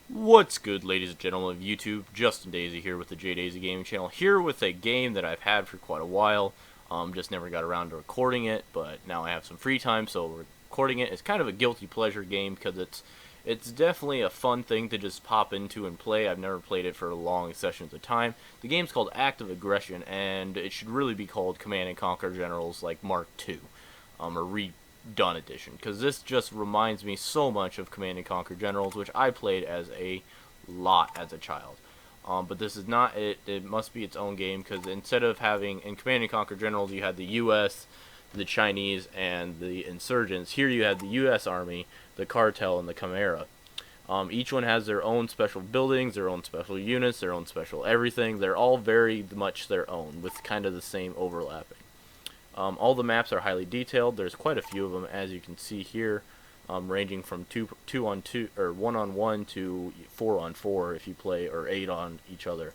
What's good, ladies and gentlemen of YouTube? Justin Daisy here with the JDaisy Gaming Channel, here with a game that I've had for quite a while. Just never got around to recording it, but now I have some free time, so we're recording it. It's kind of a guilty pleasure game because it's definitely a fun thing to just pop into and play. I've never played it for long sessions of time. The game's called Active Aggression, and it should really be called Command and Conquer Generals like Mark II, or Redone Edition, because this just reminds me so much of Command and Conquer Generals, which I played as a lot as a child. But this is not it. It must be its own game, because instead of having in Command and Conquer Generals you had the U.S., the Chinese, and the insurgents. Here you had the U.S. Army, the Cartel, and the Chimera. Each one has their own special buildings, their own special units, their own special everything. They're all very much their own, with kind of the same overlapping. All the maps are highly detailed. There's quite a few of them, as you can see here, ranging from two on two or 1-on-1 to 4-on-4 if you play, or 8 on each other.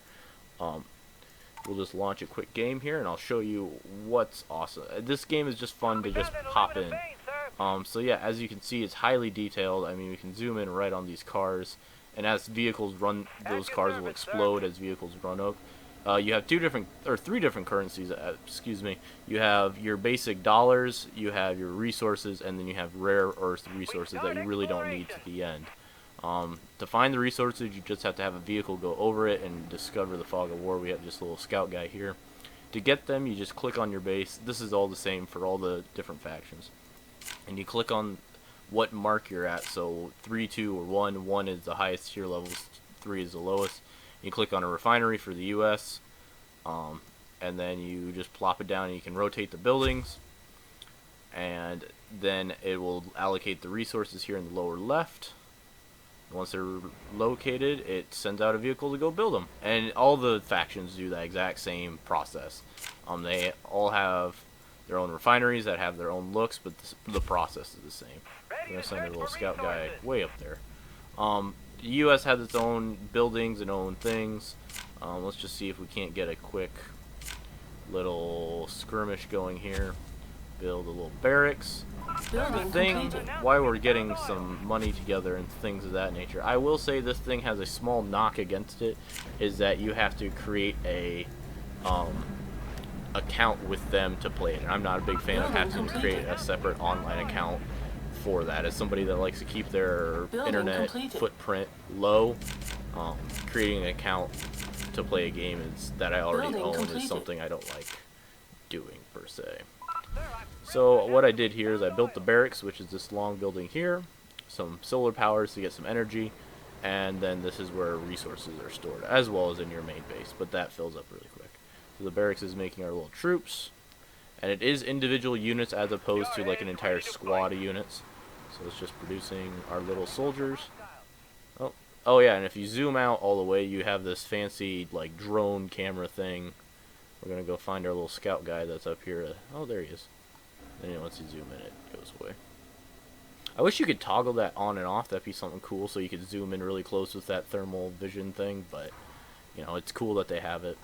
We'll just launch a quick game here, and I'll show you what's awesome. This game is just fun to just pop in. So yeah, as you can see, it's highly detailed. I mean, we can zoom in right on these cars, and as vehicles run, those cars will explode as vehicles run up. You have three different currencies. Excuse me. You have your basic dollars, you have your resources, and then you have rare earth resources that you really don't need to the end. To find the resources, you just have to have a vehicle go over it and discover the fog of war. We have this little scout guy here. To get them, you just click on your base. This is all the same for all the different factions. And you click on what mark you're at. So 3, 2, or 1. 1 is the highest tier levels. 3 is the lowest. You click on a refinery for the U.S., and then you just plop it down, and you can rotate the buildings, and then it will allocate the resources here in the lower left. Once they're located, it sends out a vehicle to go build them, and all the factions do that exact same process. They all have their own refineries that have their own looks, but the process is the same. I'm going to send a little scout guy way up there. The U.S. has its own buildings and own things. Let's just see if we can't get a quick little skirmish going here. Build a little barracks. The thing, why we're getting some money together and things of that nature, I will say this thing has a small knock against it, is that you have to create a account with them to play it. And I'm not a big fan of having to create a separate online account for that. As somebody that likes to keep their internet footprint low, creating an account to play a game that I already own is something I don't like doing per se. So what I did here is I built the barracks, which is this long building here, some solar powers to get some energy, and then this is where resources are stored, as well as in your main base, but that fills up really quick. So the barracks is making our little troops, and it is individual units as opposed to like an entire squad of units. So it's just producing our little soldiers. Oh yeah, and if you zoom out all the way, you have this fancy like drone camera thing. We're gonna go find our little scout guy that's up here. Oh, there he is. And once you zoom in, it goes away. I wish you could toggle that on and off. That'd be something cool, so you could zoom in really close with that thermal vision thing. But you know, it's cool that they have it.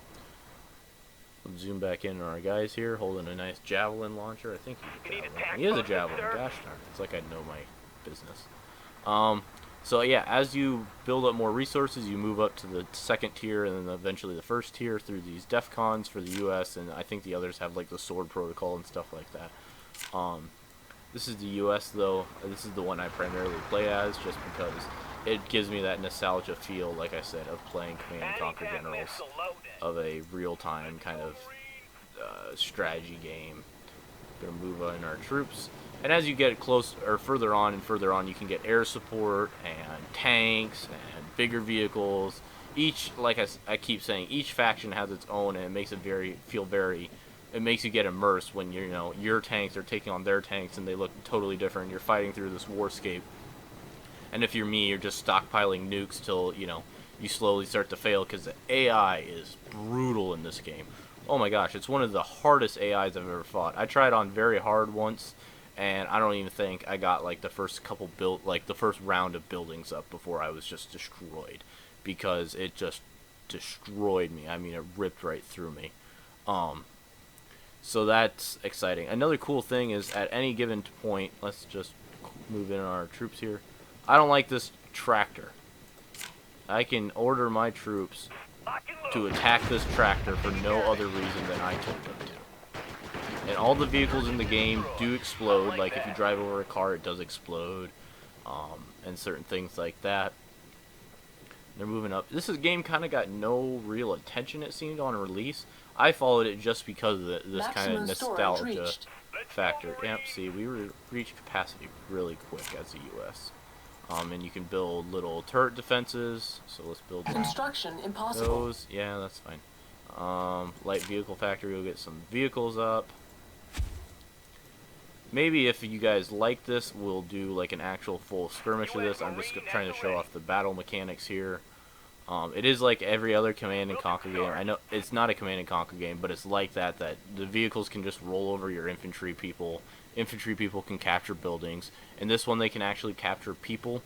Let's zoom back in on our guys here, holding a nice javelin launcher. I think he's a javelin. He is a javelin. Gosh darn it. It's like I know my business. So yeah, as you build up more resources, you move up to the second tier, and then eventually the first tier through these DEFCONs for the U.S., and I think the others have like the sword protocol and stuff like that. This is the U.S. though. This is the one I primarily play as, just because it gives me that nostalgia feel, like I said, of playing Command and Conquer Generals, of a real-time kind of strategy game. Gonna move on our troops. And as you get close or further on and further on, you can get air support and tanks and bigger vehicles. Each, like I keep saying, each faction has its own, and it makes it it makes you get immersed when your tanks are taking on their tanks, and they look totally different. You're fighting through this warscape, and if you're me, you're just stockpiling nukes till you slowly start to fail, because the AI is brutal in this game. Oh my gosh, it's one of the hardest AIs I've ever fought. I tried on very hard once, and I don't even think I got like the first round of buildings up before I was just destroyed, because it just destroyed me. I mean, it ripped right through me. So that's exciting. Another cool thing is at any given point, let's just move in our troops here. I don't like this tractor. I can order my troops to attack this tractor for no other reason than I told them to. And all the vehicles in the game do explode. Like if you drive over a car, it does explode, and certain things like that. They're moving up. This game kind of got no real attention, it seemed, on release. I followed it just because of this kind of nostalgia factor. Yep, see, we reached capacity really quick as the U.S. And you can build little turret defenses. So let's build construction impossible. those. Yeah, that's fine. Light vehicle factory. We'll get some vehicles up. Maybe if you guys like this, we'll do like an actual full skirmish of this. I'm just trying to show off the battle mechanics here. It is like every other Command and Conquer game. I know it's not a Command and Conquer game, but it's like that the vehicles can just roll over your infantry people. Infantry people can capture buildings. In this one, they can actually capture people.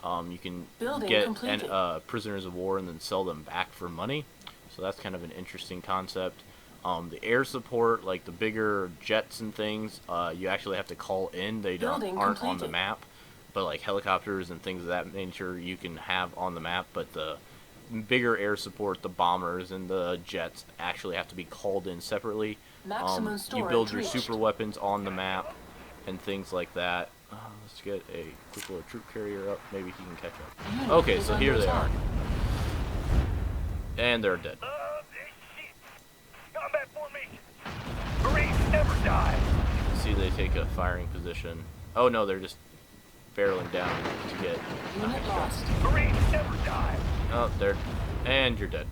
You can get prisoners of war and then sell them back for money. So that's kind of an interesting concept. The air support, like the bigger jets and things, you actually have to call in. They aren't on the map. But like helicopters and things of that nature, you can have on the map. But the bigger air support, the bombers and the jets, actually have to be called in separately. You build your super weapons on the map and things like that. Let's get a quick little troop carrier up. Maybe he can catch up. Okay, so here they are. And they're dead. Combat formation. Marines never die. See, they take a firing position. Oh no, they're just barreling down to get. Unit lost. Marines never die. Oh, and you're dead.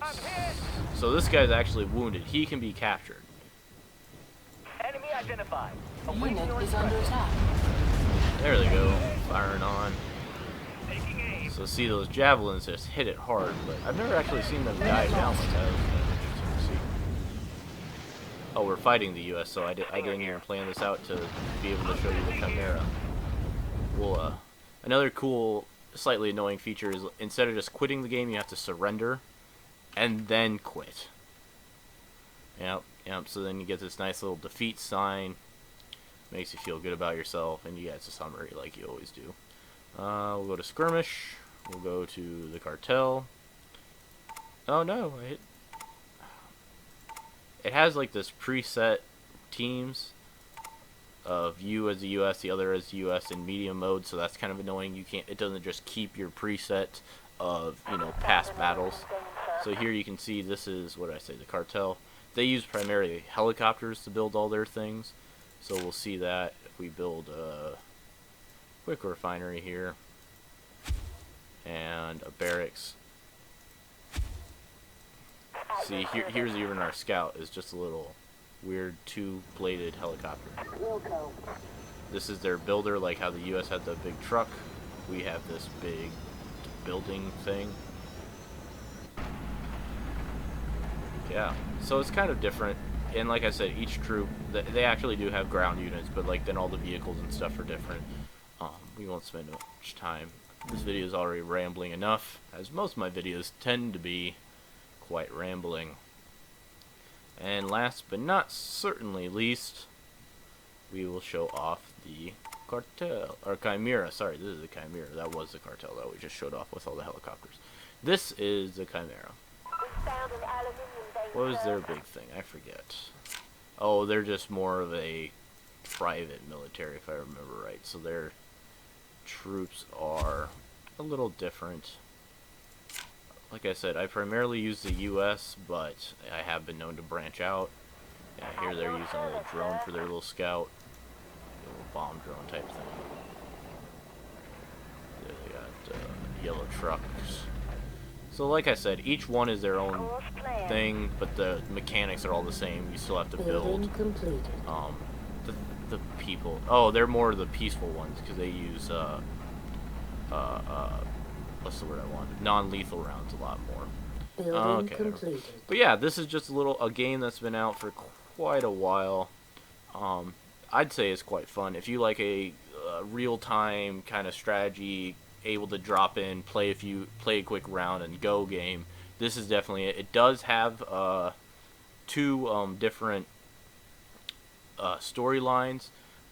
I'm hit. So this guy's actually wounded. He can be captured. Enemy identified. Unit is under attack. There they go, firing on. Taking aim. So see, those javelins just hit it hard, but I've never actually seen them die down like that. It was kind of interesting to see. Oh, we're fighting the U.S., so I didn't even plan this out to be able to show you the Chimera. Well, another cool, slightly annoying feature is instead of just quitting the game, you have to surrender and then quit. Yep. So then you get this nice little defeat sign. Makes you feel good about yourself, and you get a summary like you always do. We'll go to skirmish. We'll go to the cartel. Oh no, it has like this preset teams of you as the U.S., the other as the U.S. in medium mode, so that's kind of annoying. It doesn't just keep your preset of, past battles. So here you can see this is, what did I say, the cartel. They use primarily helicopters to build all their things. So we'll see that if we build a quick refinery here and a barracks. See, here's even our scout is just a little weird two-bladed helicopter. This is their builder, like how the U.S. had the big truck. We have this big building thing. Yeah, so it's kind of different. And like I said, each troop, they actually do have ground units, but like then all the vehicles and stuff are different. We won't spend much time. This video is already rambling enough, as most of my videos tend to be quite rambling. And last but not certainly least, we will show off the Cartel, or Chimera. Sorry, this is the Chimera. That was the Cartel that we just showed off with all the helicopters. This is the Chimera. What was their big thing? I forget. Oh, they're just more of a private military, if I remember right. So their troops are a little different. Like I said, I primarily use the U.S., but I have been known to branch out. Yeah, here they're using a little drone for their little scout. A little bomb drone type thing. There they got yellow trucks. So like I said, each one is their own thing, but the mechanics are all the same. You still have to build. The people. Oh, they're more the peaceful ones because they use what's the word I want? Non-lethal rounds a lot more. Okay. But yeah, this is just a game that's been out for quite a while. I'd say it's quite fun if you like a real-time kind of strategy, able to drop in, play a quick round and go game. This is definitely it. It does have two different storylines.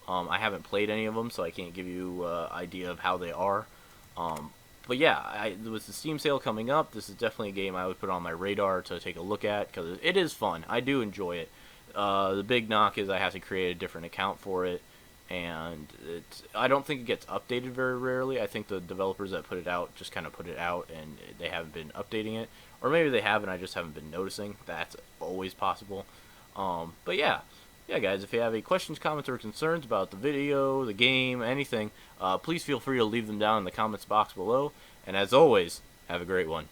I haven't played any of them, so I can't give you idea of how they are. But yeah, with the Steam sale coming up, this is definitely a game I would put on my radar to take a look at because it is fun. I do enjoy it. The big knock is I have to create a different account for it, and I don't think it gets updated very rarely. I think the developers that put it out just kind of put it out and they haven't been updating it, or maybe they have and I just haven't been noticing. That's always possible. But yeah. Yeah, guys, if you have any questions, comments, or concerns about the video, the game, anything, please feel free to leave them down in the comments box below. And as always, have a great one.